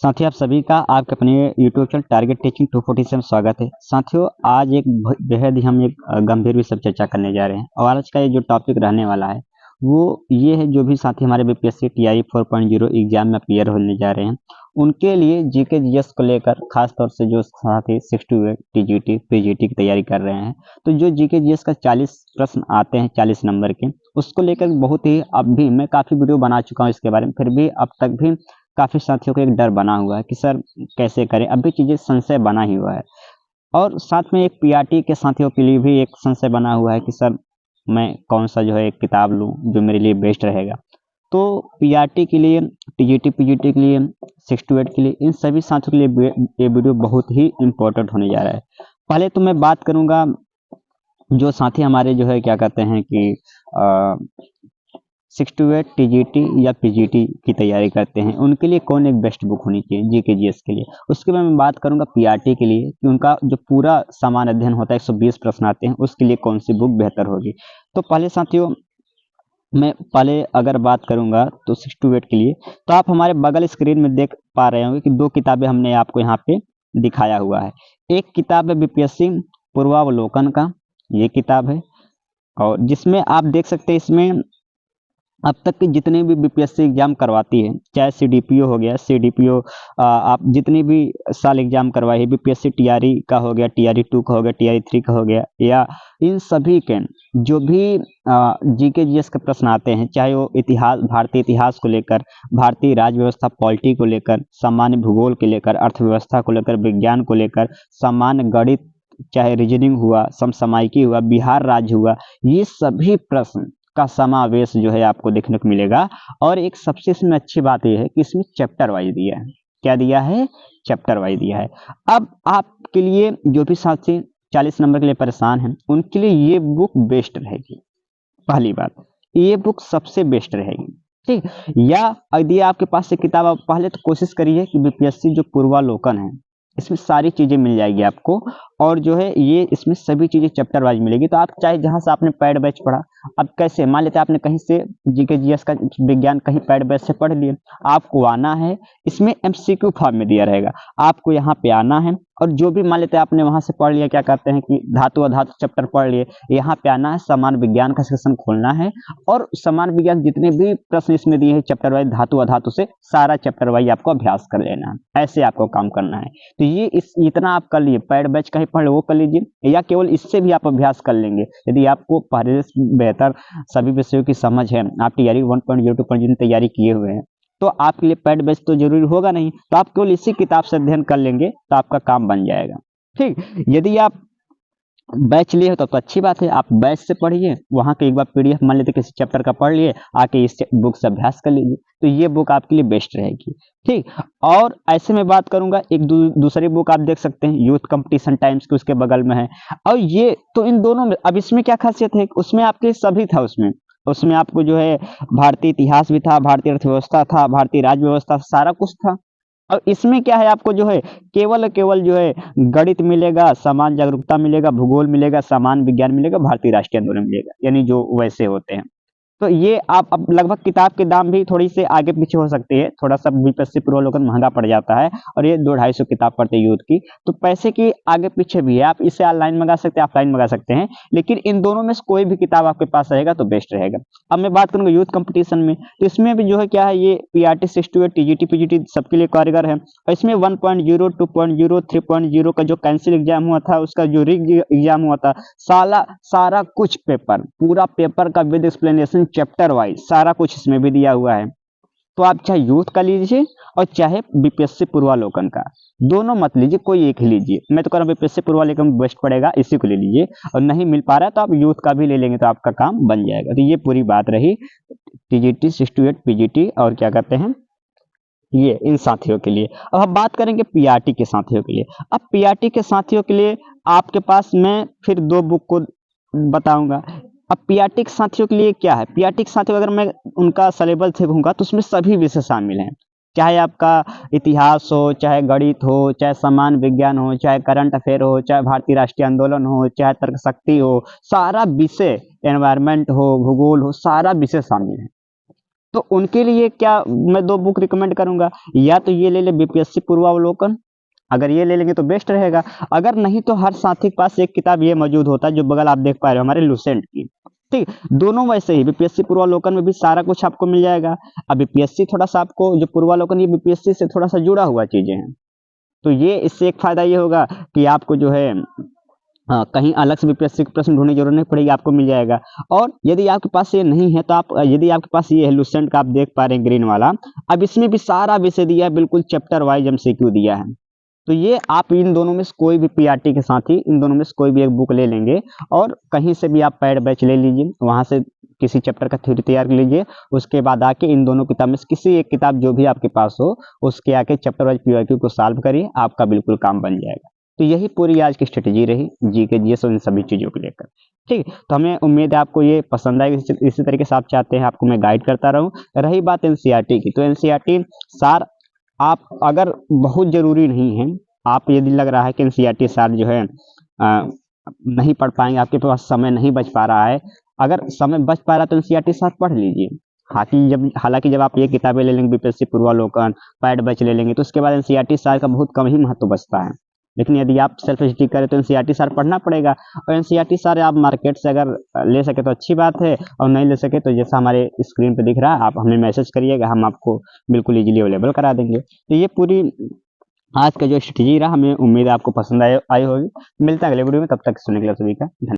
साथियों, आप सभी का आपके अपने यूट्यूब चैनल टारगेट टीचिंग 247 में स्वागत है। साथियों, आज एक बेहद ही हम एक गंभीर विषय पर चर्चा करने जा रहे हैं और आज का ये जो टॉपिक रहने वाला है वो ये है। जो भी साथी हमारे बीपीएससी टीआई 4.0 एग्जाम में क्लियर होने जा रहे हैं, उनके लिए जीके जीएस को लेकर खास तौर से जो साथी 6 to 8 टीजीटी पीजीटी की तैयारी कर रहे हैं, तो जो जीके जीएस का 40 प्रश्न आते हैं 40 नंबर के, उसको लेकर बहुत ही अब भी मैं काफ़ी वीडियो बना चुका हूँ इसके बारे में, फिर भी अब तक भी काफ़ी साथियों को एक डर बना हुआ है कि सर कैसे करें। अभी चीज़ें संशय बना ही हुआ है और साथ में एक पीआरटी के साथियों के लिए भी एक संशय बना हुआ है कि सर मैं कौन सा जो है एक किताब लूँ जो मेरे लिए बेस्ट रहेगा। तो पीआरटी के लिए, टीजीटी पीजीटी के लिए, 6 to 8 के लिए, इन सभी साथियों के लिए ये वीडियो बहुत ही इम्पोर्टेंट होने जा रहा है। पहले तो मैं बात करूँगा जो साथी हमारे जो है क्या कहते हैं कि 6 to 8 टीजीटी या पीजीटी की तैयारी करते हैं, उनके लिए कौन एक बेस्ट बुक होनी चाहिए जीके जीएस के लिए। उसके बाद मैं बात करूंगा पीआरटी के लिए कि उनका जो पूरा सामान्य अध्ययन होता है 120 प्रश्न आते हैं, उसके लिए कौन सी बुक बेहतर होगी। तो पहले साथियों मैं पहले अगर बात करूंगा तो 6 to 8 के लिए, तो आप हमारे बगल स्क्रीन में देख पा रहे होंगे कि दो किताबें हमने आपको यहाँ पे दिखाया हुआ है। एक किताब है बीपीएससी पूर्वावलोकन का, ये किताब है, और जिसमें आप देख सकते हैं इसमें अब तक के जितने भी बीपीएससी एग्जाम करवाती है, चाहे सीडीपीओ हो गया, सीडीपीओ आप जितने भी साल एग्जाम करवाए हैं, बीपीएससी टीआरई का हो गया, टीआरई 2 का हो गया, टीआरई 3 का हो गया, या इन सभी के जो भी जीके जीएस के प्रश्न आते हैं, चाहे वो इतिहास, भारतीय इतिहास को लेकर, भारतीय राज्य व्यवस्था पॉलिटी को लेकर, सामान्य भूगोल को लेकर, अर्थव्यवस्था को लेकर, विज्ञान को लेकर, सामान्य गणित, चाहे रीजनिंग हुआ, समसामयिकी हुआ, बिहार राज्य हुआ, ये सभी प्रश्न का समावेश जो है आपको देखने को मिलेगा। और एक सबसे इसमें अच्छी बात यह है कि इसमें चैप्टर वाइज दिया है। क्या दिया है? चैप्टर वाइज दिया है। अब आपके लिए जो भी साथी 40 नंबर के लिए परेशान हैं, उनके लिए ये बुक बेस्ट रहेगी। पहली बात, ये बुक सबसे बेस्ट रहेगी, ठीक। या यदि आपके पास से किताब, आप पहले तो कोशिश करिए कि बीपीएससी जो पूर्वालोकन है, इसमें सारी चीजें मिल जाएगी आपको, और जो है ये इसमें सभी चीजें चैप्टर वाइज मिलेगी। तो आप चाहे जहां से आपने पैड बैच पढ़ा, अब कैसे मान लेते हैं आपने कहीं से जीके जीएस का विज्ञान कहीं पैड बैच से पढ़ लिए, आपको आना है, इसमें एमसीक्यू फॉर्म में दिया रहेगा, आपको यहाँ पे आना है और जो भी मान लेते हैं आपने वहां से पढ़ लिया, क्या कहते हैं कि धातु अधातु चैप्टर पढ़ लिए, यहाँ पे आना है, समान विज्ञान का सेक्शन खोलना है और समान विज्ञान जितने भी प्रश्न इसमें दिए हैं चैप्टर वाइज धातु अधातु से, सारा चैप्टर वाइज आपको अभ्यास कर लेना है। ऐसे आपको काम करना है। तो ये इतना आप कर लिए, पैड बैच कहीं पढ़ वो कर लीजिए, या केवल इससे भी आप अभ्यास कर लेंगे। यदि आपको पहले से बेहतर सभी विषयों की समझ है, आप टीआरई 1.0 2.0 तैयारी किए हुए हैं, तो आपके लिए पैड बैच तो जरूरी होगा नहीं, तो आप केवल इसी किताब से अध्ययन कर लेंगे तो आपका काम बन जाएगा, ठीक। यदि आप बैच लिए हो तो अच्छी बात है, आप बैच से पढ़िए, वहां के एक बार पीडीएफ मान लेते किसी चैप्टर का पढ़ लिए, आके इस बुक से अभ्यास कर लीजिए, तो ये बुक आपके लिए बेस्ट रहेगी, ठीक। और ऐसे में बात करूंगा एक दूसरी बुक आप देख सकते हैं, यूथ कंपटीशन टाइम्स की, उसके बगल में है। और ये तो इन दोनों में, अब इसमें क्या खासियत है, उसमें आपके सभी था, उसमें आपको जो है भारतीय इतिहास भी था, भारतीय अर्थव्यवस्था था, भारतीय राज्य व्यवस्था, सारा कुछ था। और इसमें क्या है, आपको जो है केवल जो है गणित मिलेगा, समान जागरूकता मिलेगा, भूगोल मिलेगा, समान विज्ञान मिलेगा, भारतीय राष्ट्रीय आंदोलन मिलेगा, यानी जो वैसे होते हैं। तो ये आप अब लगभग किताब के दाम भी थोड़ी से आगे पीछे हो सकते हैं, थोड़ा सा बीपीएससी पूर्वालोकन महंगा पड़ जाता है और ये 200-250 किताब पड़ते हैं यूथ की, तो पैसे की आगे पीछे भी है। आप इसे ऑनलाइन मंगा सकते हैं, ऑफलाइन मंगा सकते हैं, लेकिन इन दोनों में से कोई भी किताब आपके पास रहेगा तो बेस्ट रहेगा। अब मैं बात करूंगा यूथ कंपटीशन में, तो इसमें भी जो है क्या है, ये पीआरटी 6 to 8 टीजीटी पीजीटी सबके लिए कारगर है। और इसमें 1.0 2.0 3.0 का जो कैंसिल एग्जाम हुआ था, उसका जो रिग एग्जाम हुआ था, सारा कुछ पेपर, पूरा पेपर का विद एक्सप्लेनेशन चैप्टर वाइज सारा कुछ इसमें भी दिया हुआ है। तो आप चाहे यूथ का लीजिए और चाहे बीपीएससी पूर्वालोकन का, दोनों मत लीजिए, कोई एक ही लीजिए। मैं तो कह रहा हूँ बीपीएससी पूर्वालोकन बेस्ट पड़ेगा, इसी को ले लीजिए, और नहीं मिल पा रहा है तो आप यूथ का भी ले लेंगे तो आपका काम बन जाएगा। तो ये पूरी बात रही टीजीटी 6 to 8 पीजीटी और क्या कहते हैं ये इन साथियों के लिए। अब हम बात करेंगे पीआरटी के साथियों के लिए। अब पीआरटी के साथियों के लिए आपके पास मैं फिर दो बुक को बताऊंगा। अब पीआरटी के साथियों के लिए क्या है, पीआरटी के साथियों अगर मैं उनका सिलेबस देखूंगा तो उसमें सभी विषय शामिल हैं, चाहे आपका इतिहास हो, चाहे गणित हो, चाहे समान विज्ञान हो, चाहे करंट अफेयर हो, चाहे भारतीय राष्ट्रीय आंदोलन हो, चाहे तर्क शक्ति हो, सारा विषय, एनवायरमेंट हो, भूगोल हो, सारा विषय शामिल है। तो उनके लिए क्या मैं 2 बुक रिकमेंड करूँगा, या तो ये ले लें बीपीएससी पूर्वावलोकन, अगर ये ले लेंगे तो बेस्ट रहेगा। अगर नहीं तो हर साथी के पास एक किताब ये मौजूद होता है जो बगल आप देख पा रहे हो हमारे लुसेंट की, ठीक। दोनों वैसे ही बीपीएससी पूर्वावलोकन में भी सारा कुछ आपको मिल जाएगा। अब बीपीएससी थोड़ा-सा आपको जो पूर्वावलोकन ये बीपीएससी से थोड़ा-सा जुड़ा हुआ चीज़ें हैं। तो ये इससे एक फ़ायदा ये होगा कि आपको जो है कहीं अलग से बीपीएससी के प्रश्न ढूँढने की ज़रूरत नहीं पड़ेगी, आपको मिल जाएगा। और यदि आपके पास ये नहीं है तो आप यदि आपके पास ये है लुसेंट का आप देख पा रहे हैं ग्रीन वाला, अब इसमें भी सारा विषय दिया है, बिल्कुल चैप्टर वाइज़ एमसीक्यू दिया है। तो ये आप इन दोनों में से कोई भी पीआरटी के साथ ही इन दोनों में से कोई भी एक बुक ले लेंगे और कहीं से भी आप पैड बैच ले लीजिए, वहाँ से किसी चैप्टर का थ्योरी तैयार कर लीजिए, उसके बाद आके इन दोनों किताब में से किसी एक किताब जो भी आपके पास हो, उसके आके चैप्टर वाइज़ पीवाईक्यू को सॉल्व करिए, आपका बिल्कुल काम बन जाएगा। तो यही पूरी आज की स्ट्रेटेजी रही जीके, जीएस और इन सभी चीज़ों को लेकर। ठीक, तो हमें उम्मीद है आपको ये पसंद आएगी। इसी तरीके से आप चाहते हैं आपको मैं गाइड करता रहूँ। रही बात एनसीईआरटी की, तो एनसीईआरटी सार आप अगर बहुत ज़रूरी नहीं है, आप यदि लग रहा है कि एनसीईआरटी सार जो है नहीं पढ़ पाएँगे, आपके पास समय नहीं बच पा रहा है, अगर समय बच पा रहा है तो एनसीईआरटी सार पढ़ लीजिए। हालाँकि जब आप ये किताबें ले लेंगे बीपीएससी पूर्वावलोकन, पैड बैच ले लेंगे तो उसके बाद एनसीईआरटी सार का बहुत कम ही महत्व बचता है। लेकिन यदि आप सेल्फ स्टडी करें तो एनसीईआरटी सार पढ़ना पड़ेगा, और एनसीईआरटी सार आप मार्केट से अगर ले सके तो अच्छी बात है, और नहीं ले सके तो जैसा हमारे स्क्रीन पे दिख रहा है आप हमें मैसेज करिएगा, हम आपको बिल्कुल ईज़िली अवेलेबल करा देंगे। तो ये पूरी आज का जो स्ट्रेटेजी रहा, हमें उम्मीद है आपको पसंद आई आई होगी। मिलते हैं अगले वीडियो में, तब तक सुनने के लिए सभी का धन्यवाद।